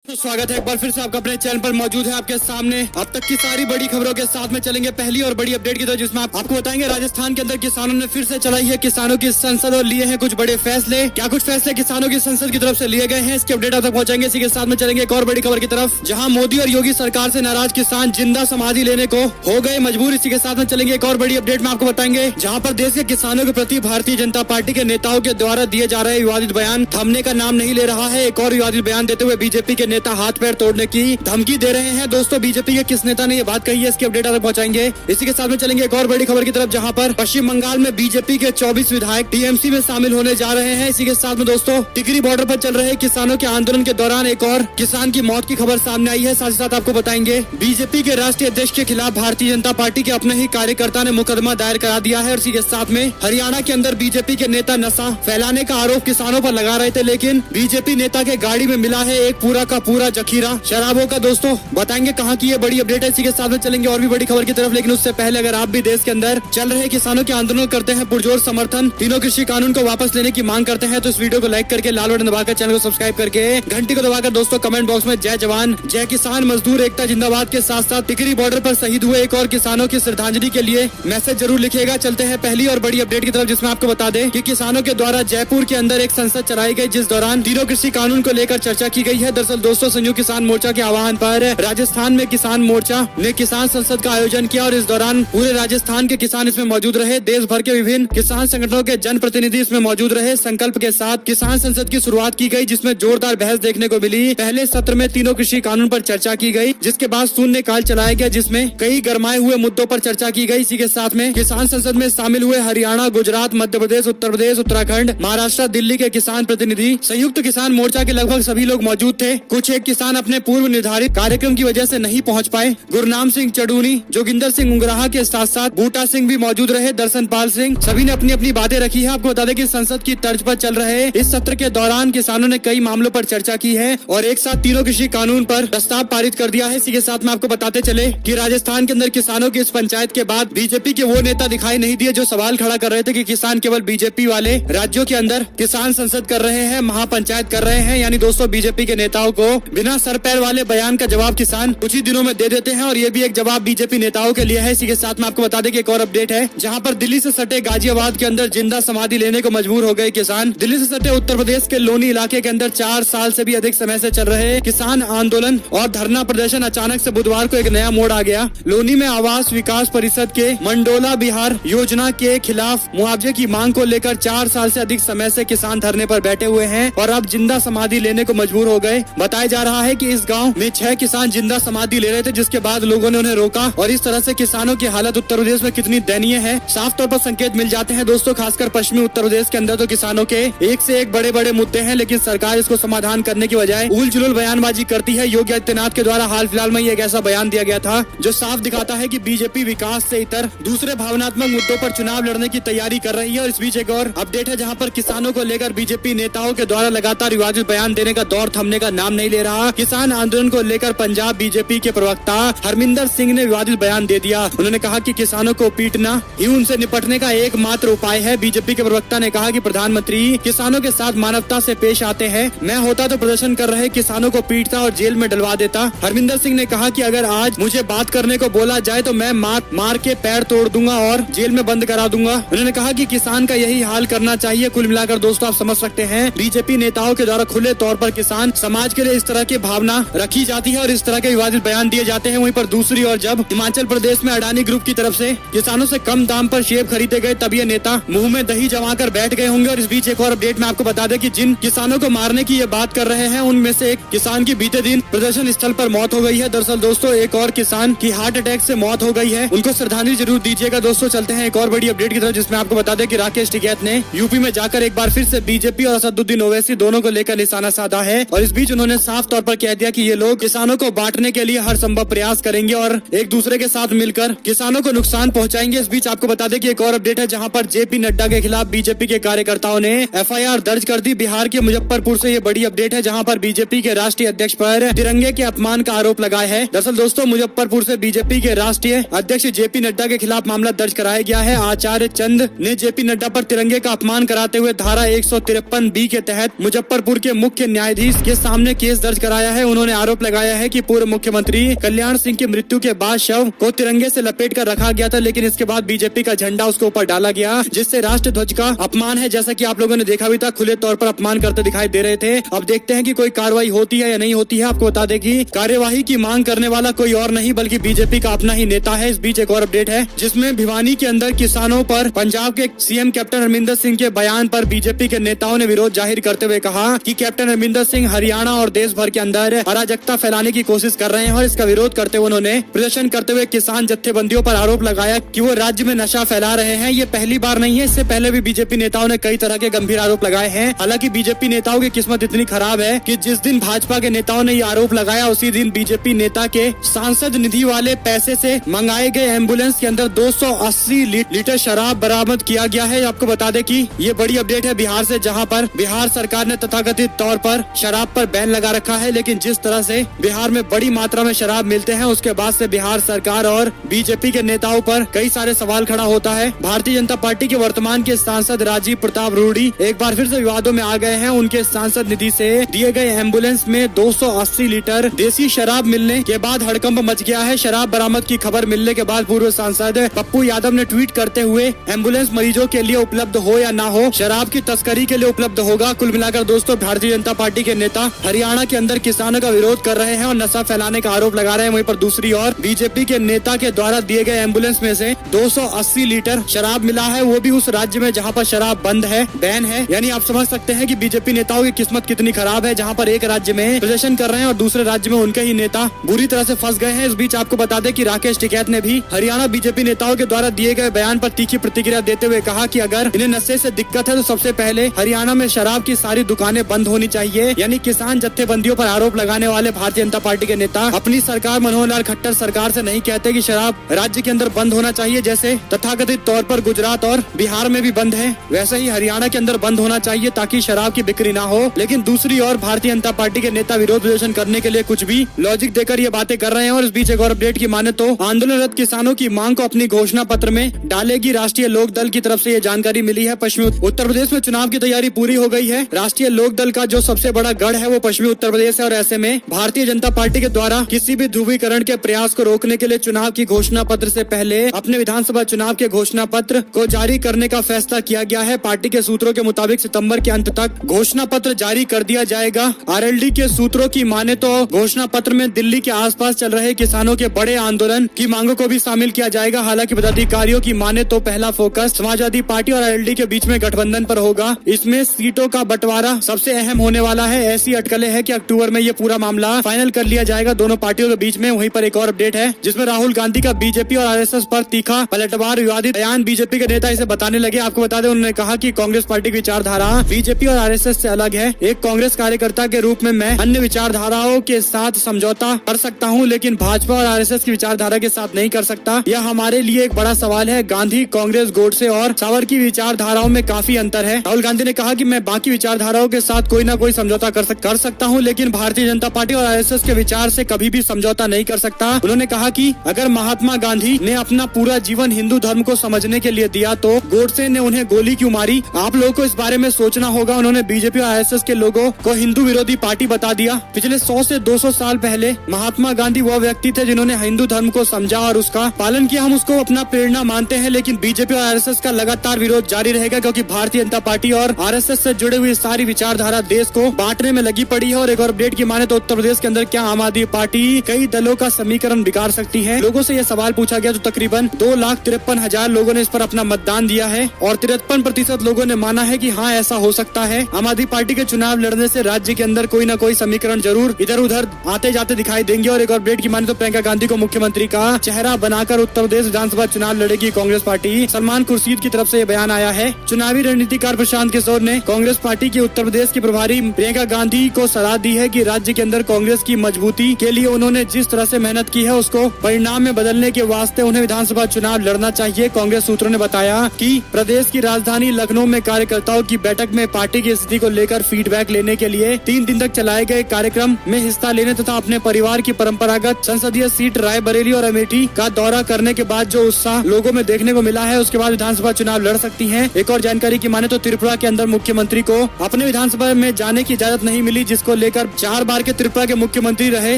तो स्वागत है एक बार फिर से आपका अपने चैनल पर मौजूद है आपके सामने अब तक की सारी बड़ी खबरों के साथ में चलेंगे पहली और बड़ी अपडेट की तरफ, जिसमें आपको बताएंगे राजस्थान के अंदर किसानों ने फिर से चलाई है किसानों की संसद और लिए हैं कुछ बड़े फैसले। क्या कुछ फैसले किसानों की संसद की तरफ से लिए गए हैं, इसकी अपडेट आप तक पहुंचाएंगे। इसी के साथ में चलेंगे एक और बड़ी खबर की तरफ, जहाँ मोदी और योगी सरकार से नाराज किसान जिंदा समाधि लेने को हो गए मजबूर। इसी के साथ में चलेंगे एक और बड़ी अपडेट में आपको बताएंगे, जहाँ पर देश के किसानों के प्रति भारतीय जनता पार्टी के नेताओं के द्वारा दिए जा रहे विवादित बयान थमने का नाम नहीं ले रहा है। एक और विवादित बयान देते हुए बीजेपी के नेता हाथ पैर तोड़ने की धमकी दे रहे हैं। दोस्तों, बीजेपी के किस नेता ने ये बात कही है, इसकी अपडेट आप पहुंचाएंगे। इसी के साथ में चलेंगे एक और बड़ी खबर की तरफ, जहां पर पश्चिम बंगाल में बीजेपी के 24 विधायक टीएमसी में शामिल होने जा रहे हैं। इसी के साथ में दोस्तों, टिकरी बॉर्डर पर चल रहे किसानों के आंदोलन के दौरान एक और किसान की मौत की खबर सामने आई है। साथ ही साथ आपको बताएंगे बीजेपी के राष्ट्रीय अध्यक्ष के खिलाफ भारतीय जनता पार्टी के अपने ही कार्यकर्ता ने मुकदमा दायर करा दिया है। और इसी के साथ में हरियाणा के अंदर बीजेपी के नेता नशा फैलाने का आरोप किसानों पर लगा रहे थे, लेकिन बीजेपी नेता के गाड़ी में मिला है एक पूरा का पूरा जखीरा शराबों का। दोस्तों, बताएंगे कहां की ये बड़ी अपडेट है। इसी के साथ में चलेंगे और भी बड़ी खबर की तरफ, लेकिन उससे पहले अगर आप भी देश के अंदर चल रहे किसानों के आंदोलन करते हैं, पुरजोर समर्थन तीनों कृषि कानून को वापस लेने की मांग करते हैं, तो इस वीडियो को लाइक करके लाल बटन दबाकर चैनल को सब्सक्राइब करके घंटी को दबाकर दोस्तों कमेंट बॉक्स में जय जवान जय किसान मजदूर एकता जिंदाबाद के साथ साथ टिकरी बॉर्डर पर शहीद हुए एक और किसानों की श्रद्धांजलि के लिए मैसेज जरूर लिखिएगा। चलते हैं पहली और बड़ी अपडेट की तरफ, जिसमें आपको बता दें कि किसानों के द्वारा जयपुर के अंदर एक संसद चलाई गई, जिस दौरान तीनों कृषि कानून को लेकर चर्चा की गई है। दरअसल दोस्तों, संयुक्त किसान मोर्चा के आह्वान पर राजस्थान में किसान मोर्चा ने किसान संसद का आयोजन किया और इस दौरान पूरे राजस्थान के किसान इसमें मौजूद रहे। देश भर के विभिन्न किसान संगठनों के जनप्रतिनिधि इसमें मौजूद रहे। संकल्प के साथ किसान संसद की शुरुआत की गई, जिसमें जोरदार बहस देखने को मिली। पहले सत्र में तीनों कृषि कानून पर चर्चा की गई, जिसके बाद शून्य काल चलाया गया, जिसमें कई गरमाए हुए मुद्दों पर चर्चा की गई। इसी के साथ में किसान संसद में शामिल हुए हरियाणा, गुजरात, मध्य प्रदेश, उत्तर प्रदेश, उत्तराखंड, महाराष्ट्र, दिल्ली के किसान प्रतिनिधि, संयुक्त किसान मोर्चा के लगभग सभी लोग मौजूद थे। कुछ एक किसान अपने पूर्व निर्धारित कार्यक्रम की वजह से नहीं पहुंच पाए। गुरनाम सिंह चडूनी, जोगिंदर सिंह उंगराहा के साथ साथ बूटा सिंह भी मौजूद रहे। दर्शनपाल सिंह, सभी ने अपनी अपनी बातें रखी है। आपको बता दें कि संसद की तर्ज पर चल रहे इस सत्र के दौरान किसानों ने कई मामलों पर चर्चा की है और एक साथ तीनों कृषि कानून पर प्रस्ताव पारित कर दिया है। इसी के साथ में आपको बताते चले कि राजस्थान के अंदर किसानों की इस पंचायत के बाद बीजेपी के वो नेता दिखाई नहीं दिए जो सवाल खड़ा कर रहे थे कि किसान केवल बीजेपी वाले राज्यों के अंदर किसान संसद कर रहे हैं, महापंचायत कर रहे हैं। यानी दोस्तों, बीजेपी के नेताओं को बिना सर पैर वाले बयान का जवाब किसान कुछ ही दिनों में दे देते हैं और ये भी एक जवाब बीजेपी नेताओं के लिए है। इसी के साथ में आपको बता दें कि एक और अपडेट है, जहां पर दिल्ली से सटे गाजियाबाद के अंदर जिंदा समाधि लेने को मजबूर हो गए किसान। दिल्ली से सटे उत्तर प्रदेश के लोनी इलाके के अंदर 4 साल से भी अधिक समय से चल रहे किसान आंदोलन और धरना प्रदर्शन अचानक से बुधवार को एक नया मोड़ आ गया। लोनी में आवास विकास परिषद के मंडोला बिहार योजना के खिलाफ मुआवजे की मांग को लेकर 4 साल से अधिक समय से किसान धरने पर बैठे हुए हैं और अब जिंदा समाधि लेने को मजबूर हो गए। बताया जा रहा है कि इस गाँव में 6 किसान जिंदा समाधि ले रहे थे, जिसके बाद लोगों ने उन्हें रोका और इस तरह से किसानों की हालत उत्तर प्रदेश में कितनी दयनीय है, साफ तौर पर संकेत मिल जाते हैं। दोस्तों, खासकर पश्चिमी उत्तर प्रदेश के अंदर तो किसानों के एक से एक बड़े बड़े मुद्दे हैं, लेकिन सरकार इसको समाधान करने की बजाय उल जुलूल बयानबाजी करती है। योगी आदित्यनाथ के द्वारा हाल फिलहाल में एक ऐसा बयान दिया गया था जो साफ दिखाता है कि बीजेपी विकास से इतर दूसरे भावनात्मक मुद्दों पर चुनाव लड़ने की तैयारी कर रही है। और इस बीच एक और अपडेट है, जहाँ पर किसानों को लेकर बीजेपी नेताओं के द्वारा लगातार विवादित बयान देने का दौर थमने का नाम नहीं ले रहा। किसान आंदोलन को लेकर पंजाब बीजेपी के प्रवक्ता हरमिंदर सिंह ने विवादित बयान दे दिया। उन्होंने कहा कि किसानों को पीटना ही उनसे निपटने का एकमात्र उपाय है। बीजेपी के प्रवक्ता ने कहा कि प्रधानमंत्री किसानों के साथ मानवता से पेश आते हैं। मैं होता तो प्रदर्शन कर रहे किसानों को पीटता और जेल में डलवा देता। हरमिंदर सिंह ने कहा कि अगर आज मुझे बात करने को बोला जाए तो मैं मार के पैर तोड़ दूंगा और जेल में बंद करा दूंगा। उन्होंने कहा कि किसान का यही हाल करना चाहिए। कुल मिलाकर दोस्तों, आप समझ सकते हैं बीजेपी नेताओं के द्वारा खुले तौर पर किसान समाज के लिए इस तरह की भावना रखी जाती है और इस तरह के विवादित बयान दिए जाते हैं। वहीं पर दूसरी ओर जब हिमाचल प्रदेश में अडानी ग्रुप की तरफ से किसानों से कम दाम पर सेब खरीदे गए, तब ये नेता मुंह में दही जमाकर बैठ गए होंगे। और इस बीच एक और अपडेट में आपको बता दें कि जिन किसानों को मारने की ये बात कर रहे हैं, उनमें से एक किसान की बीते दिन प्रदर्शन स्थल पर मौत हो गई है। दरअसल दोस्तों, एक और किसान की हार्ट अटैक से मौत हो गई है, उनको श्रद्धांजलि जरूर दीजिएगा। दोस्तों, चलते हैं एक और बड़ी अपडेट की तरफ, जिसमें आपको बता दें कि राकेश टिकैत ने यूपी में जाकर एक बार फिर से बीजेपी और असदुद्दीन ओवैसी दोनों को लेकर निशाना साधा है। और इस बीच उन्होंने साफ तौर पर कह दिया कि ये लोग किसानों को बांटने के लिए हर संभव प्रयास करेंगे और एक दूसरे के साथ मिलकर किसानों को नुकसान पहुंचाएंगे। इस बीच आपको बता दें कि एक और अपडेट है, जहां पर जेपी नड्डा के खिलाफ बीजेपी के कार्यकर्ताओं ने एफआईआर दर्ज कर दी। बिहार के मुजफ्फरपुर से ये बड़ी अपडेट है, जहां पर बीजेपी के राष्ट्रीय अध्यक्ष पर तिरंगे के अपमान का आरोप लगाया है। दरअसल दोस्तों, मुजफ्फरपुर से बीजेपी के राष्ट्रीय अध्यक्ष जेपी नड्डा के खिलाफ मामला दर्ज कराया गया है। आचार्य चंद ने जेपी नड्डा पर तिरंगे का अपमान कराते हुए धारा 153B के तहत मुजफ्फरपुर के मुख्य न्यायाधीश के सामने केस केस दर्ज कराया है। उन्होंने आरोप लगाया है कि पूर्व मुख्यमंत्री कल्याण सिंह की मृत्यु के बाद शव को तिरंगे से लपेट कर रखा गया था, लेकिन इसके बाद बीजेपी का झंडा उसके ऊपर डाला गया, जिससे राष्ट्र ध्वज का अपमान है। जैसा कि आप लोगों ने देखा भी था, खुले तौर पर अपमान करते दिखाई दे रहे थे। अब देखते हैं कि कोई कार्रवाई होती है या नहीं होती है। आपको बता दें कि कार्यवाही की मांग करने वाला कोई और नहीं बल्कि बीजेपी का अपना ही नेता है। इस बीच एक और अपडेट है, जिसमें भिवानी के अंदर किसानों पर पंजाब के सीएम कैप्टन अमरिंदर सिंह के बयान पर बीजेपी के नेताओं ने विरोध जाहिर करते हुए कहा कि कैप्टन अमरिंदर सिंह हरियाणा और देश भर के अंदर अराजकता फैलाने की कोशिश कर रहे हैं। और इसका विरोध करते हुए उन्होंने प्रदर्शन करते हुए किसान जत्थेबंदियों पर आरोप लगाया कि वो राज्य में नशा फैला रहे हैं। ये पहली बार नहीं है, इससे पहले भी बीजेपी नेताओं ने कई तरह के गंभीर आरोप लगाए हैं। हालांकि बीजेपी नेताओं की किस्मत इतनी खराब है कि जिस दिन भाजपा के नेताओं ने ये आरोप लगाया, उसी दिन बीजेपी नेता के सांसद निधि वाले पैसे से मंगाए गए एम्बुलेंस के अंदर 280 लीटर शराब बरामद किया गया है। आपको बता दें कि ये बड़ी अपडेट है बिहार से, जहां पर बिहार सरकार ने तथाकथित तौर पर शराब पर बैन लगा रखा है। लेकिन जिस तरह से बिहार में बड़ी मात्रा में शराब मिलते हैं, उसके बाद से बिहार सरकार और बीजेपी के नेताओं पर कई सारे सवाल खड़ा होता है। भारतीय जनता पार्टी के वर्तमान के सांसद राजीव प्रताप रूडी एक बार फिर से विवादों में आ गए हैं। उनके सांसद निधि से दिए गए एम्बुलेंस में 280 लीटर देसी शराब मिलने के बाद हड़कंप मच गया है। शराब बरामद की खबर मिलने के बाद पूर्व सांसद पप्पू यादव ने ट्वीट करते हुए एम्बुलेंस मरीजों के लिए उपलब्ध हो या ना हो, शराब की तस्करी के लिए उपलब्ध होगा। कुल मिलाकर दोस्तों, भारतीय जनता पार्टी के नेता हरियाणा के अंदर किसानों का विरोध कर रहे हैं और नशा फैलाने का आरोप लगा रहे हैं। वहीं पर दूसरी ओर बीजेपी के नेता के द्वारा दिए गए एम्बुलेंस में से 280 लीटर शराब मिला है, वो भी उस राज्य में जहां पर शराब बंद है, बैन है। यानी आप समझ सकते हैं कि बीजेपी नेताओं की किस्मत कितनी खराब है, जहां पर एक राज्य में प्रदर्शन कर रहे हैं और दूसरे राज्य में उनके ही नेता बुरी तरह से फंस गए हैं। इस बीच आपको बता दें कि राकेश टिकैत ने भी हरियाणा बीजेपी नेताओं के द्वारा दिए गए बयान पर तीखी प्रतिक्रिया देते हुए कहा कि अगर इन्हें नशे से दिक्कत है तो सबसे पहले हरियाणा में शराब की सारी दुकानें बंद होनी चाहिए। यानी किसान जत्थेबंदियों पर आरोप लगाने वाले भारतीय जनता पार्टी के नेता अपनी सरकार मनोहर लाल खट्टर सरकार से नहीं कहते कि शराब राज्य के अंदर बंद होना चाहिए, जैसे तथाकथित तौर पर गुजरात और बिहार में भी बंद है, वैसे ही हरियाणा के अंदर बंद होना चाहिए ताकि शराब की बिक्री ना हो। लेकिन दूसरी ओर भारतीय जनता पार्टी के नेता विरोध प्रदर्शन करने के लिए कुछ भी लॉजिक देकर ये बातें कर रहे हैं। और इस बीच एक और अपडेट की माने तो आंदोलनरत किसानों की मांग को अपनी घोषणा पत्र में डालेगी राष्ट्रीय लोक दल की तरफ से ये जानकारी मिली है। पश्चिमी उत्तर प्रदेश में चुनाव की तैयारी पूरी हो गई है। राष्ट्रीय लोक दल का जो सबसे बड़ा गढ़ है वो पश्चिमी उत्तर प्रदेश है और ऐसे में भारतीय जनता पार्टी के द्वारा किसी भी ध्रुवीकरण के प्रयास को रोकने के लिए चुनाव की घोषणा पत्र से पहले अपने विधानसभा चुनाव के घोषणा पत्र को जारी करने का फैसला किया गया है। पार्टी के सूत्रों के मुताबिक सितंबर के अंत तक घोषणा पत्र जारी कर दिया जाएगा। आरएलडी के सूत्रों की माने तो घोषणा पत्र में दिल्ली के आसपास चल रहे किसानों के बड़े आंदोलन की मांगों को भी शामिल किया जाएगा। हालांकि पदाधिकारियों की माने तो पहला फोकस समाजवादी पार्टी और आरएलडी के बीच में गठबंधन पर होगा। इसमें सीटों का बंटवारा सबसे अहम होने वाला है। ऐसी अटकलें हैं कि अक्टूबर में ये पूरा मामला फाइनल कर लिया जाएगा दोनों पार्टियों के बीच में। वहीं पर एक और अपडेट है जिसमें राहुल गांधी का बीजेपी और आरएसएस पर तीखा पलटवार विवादित बयान बीजेपी के नेता इसे बताने लगे। आपको बता दें, उन्होंने कहा कि कांग्रेस पार्टी की विचारधारा बीजेपी और आरएसएस से अलग है। एक कांग्रेस कार्यकर्ता के रूप में मैं अन्य विचारधाराओं के साथ समझौता कर सकता हूं, लेकिन भाजपा और आरएसएस की विचारधारा के साथ नहीं कर सकता। यह हमारे लिए एक बड़ा सवाल है। गांधी, कांग्रेस, गोडसे और सावर की विचारधाराओं में काफी अंतर है। राहुल गांधी ने कहा कि मैं बाकी विचारधाराओं के साथ कोई न कोई समझौता कर सकता हूं, लेकिन भारतीय जनता पार्टी और आरएसएस के विचार से कभी भी समझौता नहीं कर सकता। उन्होंने कहा कि अगर महात्मा गांधी ने अपना पूरा जीवन हिंदू धर्म को समझने के लिए दिया तो गोडसे ने उन्हें गोली क्यों मारी? आप लोगों को इस बारे में सोचना होगा। उन्होंने बीजेपी और आरएसएस के लोगों को हिंदू विरोधी पार्टी बता दिया। पिछले 100 से 200 साल पहले महात्मा गांधी वह व्यक्ति थे जिन्होंने हिंदू धर्म को समझा और उसका पालन किया। हम उसको अपना प्रेरणा मानते हैं, लेकिन बीजेपी और आरएसएस का लगातार विरोध जारी रहेगा, क्योंकि भारतीय जनता पार्टी और आरएसएस से जुड़े हुई सारी विचारधारा देश को बांटने में लगी पड़ी है। और एक और अपडेट की माने तो उत्तर प्रदेश के अंदर क्या आम आदमी पार्टी कई दलों का समीकरण बिगाड़ सकती है? लोगों से यह सवाल पूछा गया तो तकरीबन 2,53,000 लोगों ने इस पर अपना मतदान दिया है और 53% लोगों ने माना है कि हाँ ऐसा हो सकता है। आम आदमी पार्टी के चुनाव लड़ने से राज्य के अंदर कोई न कोई समीकरण जरूर इधर उधर आते जाते दिखाई देंगे। और एक और अपडेट की माने तो प्रियंका गांधी को मुख्यमंत्री का चेहरा बनाकर उत्तर प्रदेश विधानसभा चुनाव लड़ेगी कांग्रेस पार्टी। सलमान खुर्शीद की तरफ से यह बयान आया है। चुनावी रणनीतिकार प्रशांत किशोर ने कांग्रेस पार्टी की उत्तर प्रदेश की प्रभारी प्रियंका गांधी को सलाह दी है कि राज्य के अंदर कांग्रेस की मजबूती के लिए उन्होंने जिस तरह से मेहनत की है उसको परिणाम में बदलने के वास्ते उन्हें विधानसभा चुनाव लड़ना चाहिए। कांग्रेस सूत्रों ने बताया कि प्रदेश की राजधानी लखनऊ में कार्यकर्ताओं की बैठक में पार्टी की स्थिति को लेकर फीडबैक लेने के लिए 3 दिन तक चलाए गए कार्यक्रम में हिस्सा लेने तथा अपने परिवार की परंपरागत संसदीय सीट रायबरेली और अमेठी का दौरा करने के बाद जो उत्साह लोगों में देखने को मिला है, उसके बाद विधानसभा चुनाव लड़ सकती हैं। एक और जानकारी की माने तो त्रिपुरा के अंदर मुख्यमंत्री को अपने विधानसभा में जाने की इजाजत नहीं मिली, जिसको लेकर 4 बार के त्रिपुरा के मुख्यमंत्री रहे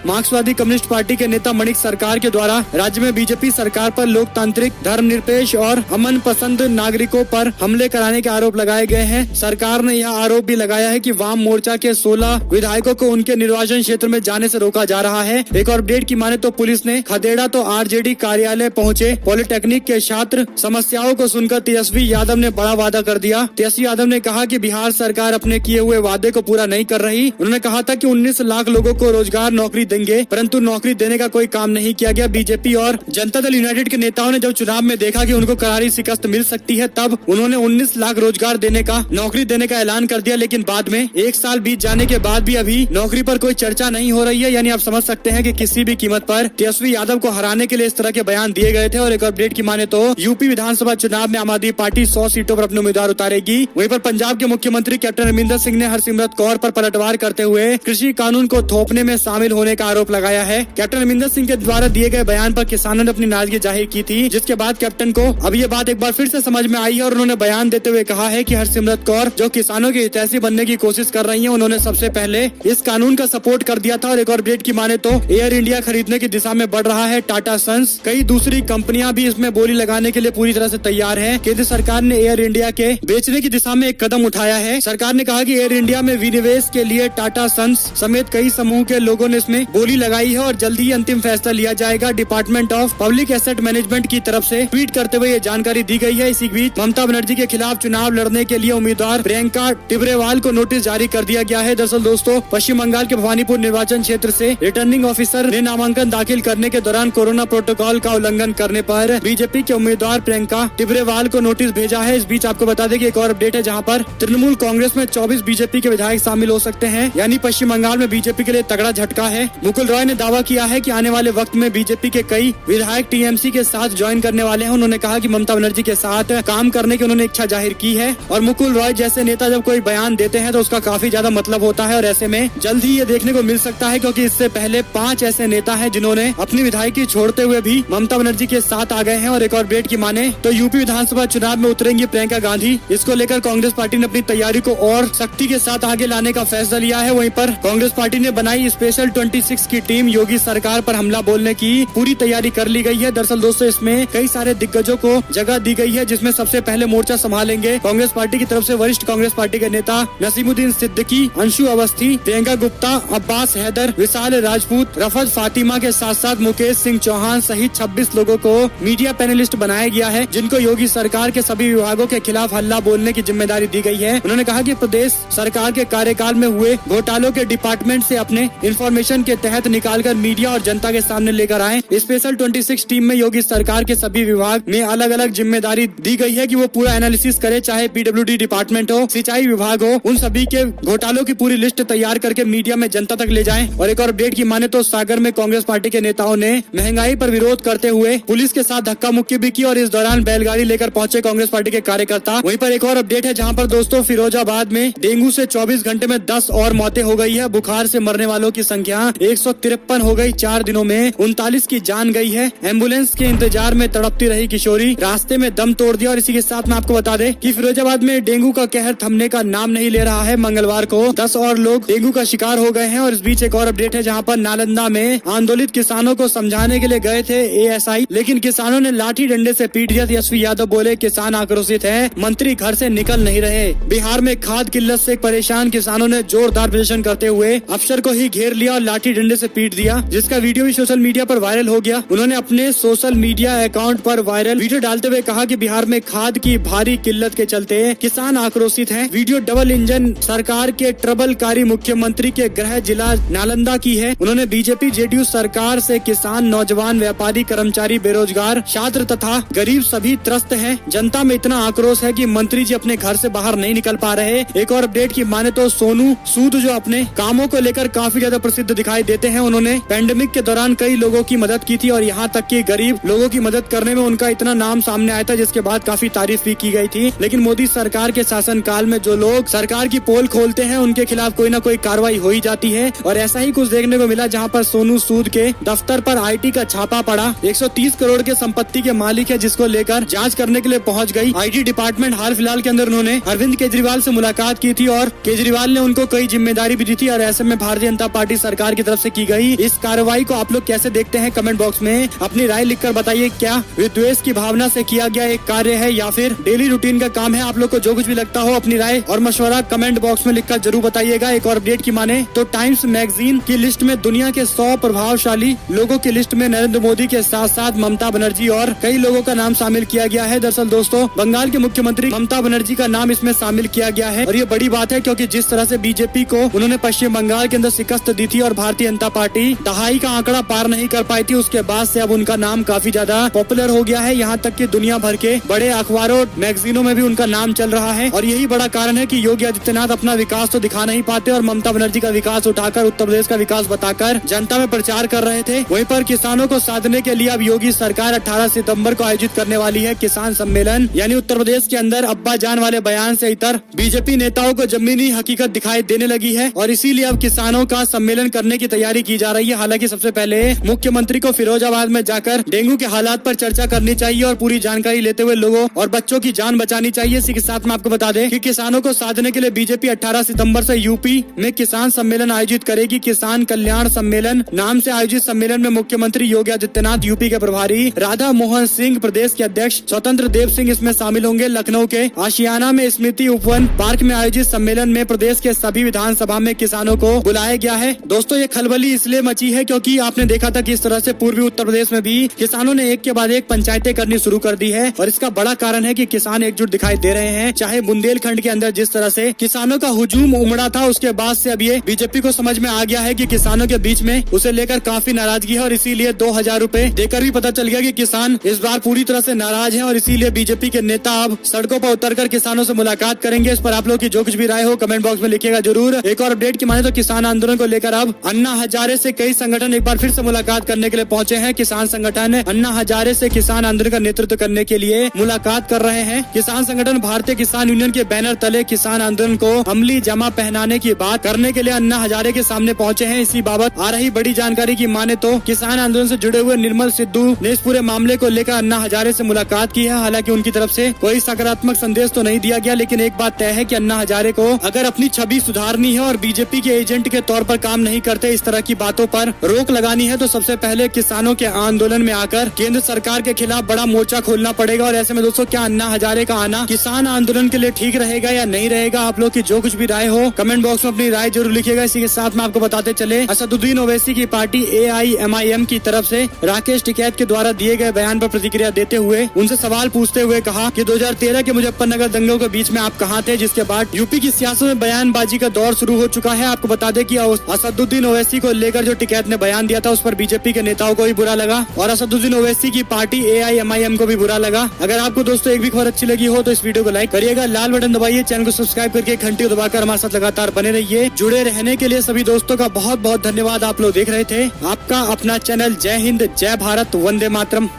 मार्क्सवादी कम्युनिस्ट पार्टी के नेता मणिक सरकार के द्वारा राज्य में बीजेपी सरकार पर लोकतांत्रिक, धर्मनिरपेक्ष और अमन पसंद नागरिकों पर हमले कराने के आरोप लगाए गए हैं। सरकार ने यह आरोप भी लगाया है कि वाम मोर्चा के 16 विधायकों को उनके निर्वाचन क्षेत्र में जाने से रोका जा रहा है। एक और अपडेट की माने तो पुलिस ने खदेड़ा तो आरजेडी कार्यालय पहुंचे पॉलिटेक्निक के छात्र। समस्याओं को सुनकर तेजस्वी यादव ने बड़ा वादा कर दिया। तेजस्वी यादव ने कहा कि बिहार सरकार अपने किए हुए वादे को पूरा नहीं कर रही। उन्होंने कहा था कि 19 लाख लोगों को रोजगार नौकरी देंगे, परंतु नौकरी देने का कोई काम नहीं किया गया। बीजेपी और जनता दल यूनाइटेड के नेताओं ने जब चुनाव में देखा कि उनको करारी शिकस्त मिल सकती है, तब उन्होंने 19 लाख रोजगार देने का, नौकरी देने का ऐलान कर दिया। लेकिन बाद में 1 साल बीत जाने के बाद भी अभी नौकरी पर कोई चर्चा नहीं हो रही है। यानी आप समझ सकते हैं कि किसी भी कीमत पर तेजस्वी यादव को हराने के लिए इस तरह के बयान दिए गए थे। और एक अपडेट की माने तो यूपी विधानसभा चुनाव में आम आदमी पार्टी 100 सीटों पर अपने उम्मीदवार उतारेगी। वहीं पर पंजाब के मुख्यमंत्री कैप्टन अमरिंदर सिंह ने हरसिमरत कौर पर पलटवार करते हुए कृषि कानून को थोपने में शामिल होने का आरोप लगाया है। कैप्टन अमरिंदर सिंह के द्वारा दिए गए बयान पर किसानों ने अपनी नाराजगी जाहिर की थी, जिसके बाद कैप्टन को अब ये बात एक बार फिर से समझ में आई है और उन्होंने बयान देते हुए कहा है कि हरसिमरत कौर जो किसानों की हितैषी बनने की कोशिश कर रही है, उन्होंने सबसे पहले इस कानून का सपोर्ट कर दिया था। और एक और अपडेट की माने तो एयर इंडिया खरीदने की दिशा में बढ़ रहा है टाटा सन्स। कई दूसरी कंपनियां भी इसमें बोली लगाने के लिए पूरी तरह से तैयार है। केंद्र सरकार ने एयर इंडिया के बेचने की दिशा में एक कदम उठाया है। सरकार ने कहा कि एयर इंडिया में विनिवेश के लिए टाटा सन्स समेत कई समूह के लोगों ने इसमें बोली लगाई है और जल्दी ही अंतिम फैसला लिया जाएगा। Department of public asset management की तरफ से ट्वीट करते हुए ये जानकारी दी गई है। इसी बीच ममता बनर्जी के खिलाफ चुनाव लड़ने के लिए उम्मीदवार प्रियंका टिब्रेवाल को नोटिस जारी कर दिया गया है। दरअसल दोस्तों, पश्चिम बंगाल के भवानीपुर निर्वाचन क्षेत्र से रिटर्निंग ऑफिसर ने नामांकन दाखिल करने के दौरान कोरोना प्रोटोकॉल का उल्लंघन करने पर बीजेपी के उम्मीदवार प्रियंका टिब्रेवाल को नोटिस भेजा है। इस बीच आपको बता दें कि एक और अपडेट है, जहां पर तृणमूल कांग्रेस में 24 बीजेपी के विधायक शामिल हो सकते हैं। यानी पश्चिम बंगाल में बीजेपी के लिए तगड़ा झटका है। मुकुल रॉय ने दावा किया है कि आने वाले वक्त में बीजेपी के कई विधायक टीएमसी के साथ ज्वाइन करने वाले हैं। उन्होंने कहा कि ममता बनर्जी के साथ काम करने की उन्होंने इच्छा जाहिर की है। और मुकुल रॉय जैसे नेता जब कोई बयान देते हैं तो उसका काफी ज्यादा मतलब होता है और ऐसे में जल्द ही ये देखने को मिल सकता है, क्योंकि इससे पहले 5 ऐसे नेता हैं जिन्होंने अपनी विधायकी छोड़ते हुए भी ममता बनर्जी के साथ आ गए हैं। और एक और अपडेट की माने तो यूपी विधानसभा चुनाव में उतरेंगी प्रियंका गांधी। इसको लेकर कांग्रेस पार्टी ने अपनी तैयारी को और सख्ती के साथ आगे लाने का फैसला लिया है। वहीं पर कांग्रेस पार्टी ने बनाई स्पेशल 26 की टीम। योगी सरकार पर हमला बोलने की पूरी तैयारी कर ली गई है। दरअसल दोस्तों, इसमें कई सारे दिग्गजों को जगह दी गई है, जिसमें सबसे पहले मोर्चा संभालेंगे कांग्रेस पार्टी की तरफ से वरिष्ठ कांग्रेस पार्टी के नेता नसीमुद्दीन सिद्दीकी, अंशु अवस्थी, प्रियंका गुप्ता, अब्बास हैदर, विशाल राजपूत, रफत फातिमा के साथ साथ मुकेश सिंह चौहान सहित 26 लोगों को मीडिया पैनलिस्ट बनाया गया है, जिनको योगी सरकार के सभी विभागों के खिलाफ हल्ला बोलने की जिम्मेदारी दी गई है। उन्होंने कहा कि प्रदेश सरकार के कार्यकाल में हुए घोटालों के डिपार्टमेंट से अपने इंफॉर्मेशन के तहत निकालकर मीडिया और जनता के सामने लेकर आए। स्पेशल 26 टीम में योगी सरकार के सभी विभाग में अलग अलग जिम्मेदारी दी गई है कि वो पूरा एनालिसिस करे, चाहे पीडब्ल्यूडी डिपार्टमेंट हो, सिंचाई विभाग हो, उन सभी के घोटालों की पूरी लिस्ट तैयार करके मीडिया में जनता तक ले जाएं। और एक और अपडेट की माने तो सागर में कांग्रेस पार्टी के नेताओं ने महंगाई पर विरोध करते हुए पुलिस के साथ धक्का मुक्की भी की और इस दौरान बैलगाड़ी लेकर पहुंचे कांग्रेस पार्टी के कार्यकर्ता। वहीं पर एक और अपडेट है, जहां पर दोस्तों फिरोजाबाद में डेंगू से 24 घंटे में 10 और मौतें हो गई है। बुखार से मरने वालों की संख्या 153 हो गई। 4 दिनों में 39 की जान गई है। एम्बुलेंस के इंतजार में तड़पती रही किशोरी, रास्ते में दम तोड़ दिया। और इसी के साथ में आपको बता दें कि फिरोजाबाद में डेंगू का कहर थमने का नाम नहीं ले रहा है। मंगलवार को 10 और लोग डेंगू का शिकार हो गए हैं। और इस बीच एक और अपडेट है, जहां पर नालंदा में आंदोलित किसानों को समझाने के लिए गए थे एएसआई, लेकिन किसानों ने लाठी डंडे से पीट दिया। तेजस्वी यादव बोले किसान आक्रोशित है, मंत्री घर से निकल नहीं रहे। बिहार में खाद किल्लत से परेशान किसानों ने जोरदार प्रदर्शन करते हुए अफसर को ही घेर लिया और लाठी डंडे से पीट दिया, जिसका वीडियो भी सोशल मीडिया पर वायरल हो गया। उन्होंने अपने सोशल मीडिया अकाउंट पर वायरल वीडियो डालते हुए कहा कि बिहार में खाद की भारी किल्लत के चलते किसान आक्रोशित हैं। वीडियो डबल इंजन सरकार के ट्रबलकारी मुख्यमंत्री के गृह जिला नालंदा की है। उन्होंने बीजेपी जेडीयू सरकार से किसान, नौजवान, व्यापारी, कर्मचारी, बेरोजगार, छात्र तथा गरीब सभी त्रस्त हैं। जनता में इतना आक्रोश है कि मंत्री जी अपने घर से बाहर नहीं निकल पा रहे। एक और अपडेट की माने तो सोनू सूद जो अपने कामों को लेकर काफी ज्यादा प्रसिद्ध दिखाई देते हैं, उन्होंने पैंडेमिक के दौरान कई लोगों की मदद की थी और यहाँ तक कि गरीब लोगों की मदद करने में उनका इतना नाम सामने आया था, जिसके बाद काफी तारीफ भी की गई थी। लेकिन मोदी सरकार के शासन काल में जो लोग सरकार की पोल खोलते हैं, उनके खिलाफ कोई न कोई कार्रवाई हो ही जाती है। और ऐसा ही कुछ देखने को मिला, जहाँ पर सोनू सूद के दफ्तर पर आईटी का छापा पड़ा। 130 करोड़ के संपत्ति के मालिक है, जिसको लेकर जांच करने के लिए पहुंच गई आईटी डिपार्टमेंट। हाल फिलहाल के अंदर उन्होंने अरविंद केजरीवाल से मुलाकात की थी और केजरीवाल ने उनको कई जिम्मेदारी गिरफ्तारी भी दी थी और ऐसे में भारतीय जनता पार्टी सरकार की तरफ से की गई इस कार्रवाई को आप लोग कैसे देखते हैं? कमेंट बॉक्स में अपनी राय लिखकर बताइए। क्या विद्वेष की भावना से किया गया एक कार्य है या फिर डेली रूटीन का काम है? आप लोग को जो कुछ भी लगता हो अपनी राय और मशवरा कमेंट बॉक्स में लिखकर जरूर बताइएगा। एक और अपडेट की माने तो टाइम्स मैगजीन की लिस्ट में दुनिया के 100 प्रभावशाली लोगों की लिस्ट में नरेंद्र मोदी के साथ साथ ममता बनर्जी और कई लोगों का नाम शामिल किया गया है। दरअसल दोस्तों, बंगाल के मुख्यमंत्री ममता बनर्जी का नाम इसमें शामिल किया गया है और ये बड़ी बात है क्योंकि जिस तरह से बीजेपी को उन्होंने पश्चिम बंगाल के अंदर शिकस्त दी थी और भारतीय जनता पार्टी दहाई का आंकड़ा पार नहीं कर पाई थी, उसके बाद से अब उनका नाम काफी ज्यादा पॉपुलर हो गया है। यहाँ तक कि दुनिया भर के बड़े अखबारों मैगजीनों में भी उनका नाम चल रहा है और यही बड़ा कारण है कि योगी आदित्यनाथ अपना विकास तो दिखा नहीं पाते और ममता बनर्जी का विकास उठाकर उत्तर प्रदेश का विकास बताकर जनता में प्रचार कर रहे थे। वहीं पर किसानों को साधने के लिए अब योगी सरकार 18 सितंबर को आयोजित करने वाली है किसान सम्मेलन। यानी उत्तर प्रदेश के अंदर अब्बा जान वाले बयान से इतर बीजेपी नेताओं को जमीनी हकीकत दिखाई देने लगी है और इसीलिए अब किसानों का सम्मेलन करने की तैयारी की जा रही है। हालांकि सबसे पहले मुख्यमंत्री को फिरोजाबाद में जाकर डेंगू के हालात पर चर्चा करनी चाहिए और पूरी जानकारी लेते हुए लोगों और बच्चों की जान बचानी चाहिए। इसी के साथ में आपको बता दें कि किसानों को साधने के लिए बीजेपी 18 सितंबर से यूपी में किसान सम्मेलन आयोजित करेगी। किसान कल्याण सम्मेलन नाम से आयोजित सम्मेलन में मुख्यमंत्री योगी आदित्यनाथ, यूपी के प्रभारी राधा मोहन सिंह, प्रदेश के अध्यक्ष स्वतंत्र देव सिंह इसमें शामिल होंगे। लखनऊ के आशियाना में स्मृति उपवन पार्क में आयोजित सम्मेलन में प्रदेश के सभी विधानसभा में किसानों को बुलाया गया है। दोस्तों, ये खलबली इसलिए मची है क्योंकि आपने देखा था कि इस तरह से पूर्वी उत्तर प्रदेश में भी किसानों ने एक के बाद एक पंचायतें करनी शुरू कर दी है और इसका बड़ा कारण है कि किसान एकजुट दिखाई दे रहे हैं। चाहे बुंदेलखंड के अंदर जिस तरह से किसानों का हुजूम उमड़ा था, उसके बाद से अब ये बीजेपी को समझ में आ गया है कि किसानों के बीच में उसे लेकर काफी नाराजगी है और इसीलिए 2000 रूपए देकर भी पता चल गया कि किसान इस बार पूरी तरह से नाराज हैं और इसीलिए बीजेपी के नेता अब सड़कों पर उतरकर किसानों से मुलाकात करेंगे। इस पर आप लोग की जो कुछ भी राय हो कमेंट बॉक्स में लिखिएगा जरूर। एक और अपडेट की माने तो किसान आंदोलन को लेकर अब अन्ना हजारे से कई संगठन एक बार फिर से मुलाकात करने के लिए पहुंचे हैं। किसान संगठन अन्ना हजारे से किसान आंदोलन का नेतृत्व करने के लिए मुलाकात कर रहे हैं। किसान संगठन भारतीय किसान यूनियन के बैनर तले किसान आंदोलन को अमली जमा पहनाने की बात करने के लिए अन्ना हजारे के सामने पहुंचे हैं। इसी बाबत आ रही बड़ी जानकारी की माने तो किसान आंदोलन से जुड़े हुए निर्मल सिद्धू ने इस पूरे मामले को लेकर अन्ना हजारे से मुलाकात की है। हालांकि उनकी तरफ से कोई सकारात्मक संदेश तो नहीं दिया गया, लेकिन एक बात तय है कि अन्ना हजारे को अगर अपनी छवि सुधारनी है और बीजेपी के एजेंट के तौर पर काम नहीं करते, इस तरह की बातों पर रोक लगानी है, तो सबसे पहले किसानों के आंदोलन में आकर केंद्र सरकार के खिलाफ बड़ा मोर्चा खोलना पड़ेगा। और ऐसे में दोस्तों, क्या अन्ना हजारे का आना किसान आंदोलन के लिए ठीक रहेगा या नहीं रहेगा? आप लोग की जो कुछ भी राय हो कमेंट बॉक्स में अपनी राय जरूर लिखिएगा। इसी के साथ में आपको बताते चले, असदुद्दीन ओवैसी की पार्टी AIMIM की तरफ से राकेश टिकैत के द्वारा दिए गए बयान पर प्रतिक्रिया देते हुए उनसे सवाल पूछते हुए कहा कि 2013 के मुजफ्फरनगर दंगों के बीच में आप कहां थे, जिसके बाद यूपी की सियासत में बयानबाजी का दौर शुरू हो चुका है। आपको बता दें कि असदुद्दीन ओवैसी को लेकर जो टिकैत ने बयान दिया था उस पर बीजेपी के नेताओं को भी बुरा लगा और असदुद्दीन ओवैसी की पार्टी AIMIM को भी बुरा लगा। अगर आपको दोस्तों एक भी खबर अच्छी लगी हो तो इस वीडियो को लाइक करिएगा, लाल बटन दबाइए, चैनल को सब्सक्राइब करके घंटी दबाकर हमारे साथ लगातार बने रहिए। जुड़े रहने के लिए सभी दोस्तों का बहुत बहुत धन्यवाद। आप लोग देख रहे थे आपका अपना चैनल जय हिंद, जय भारत, वंदे मातरम।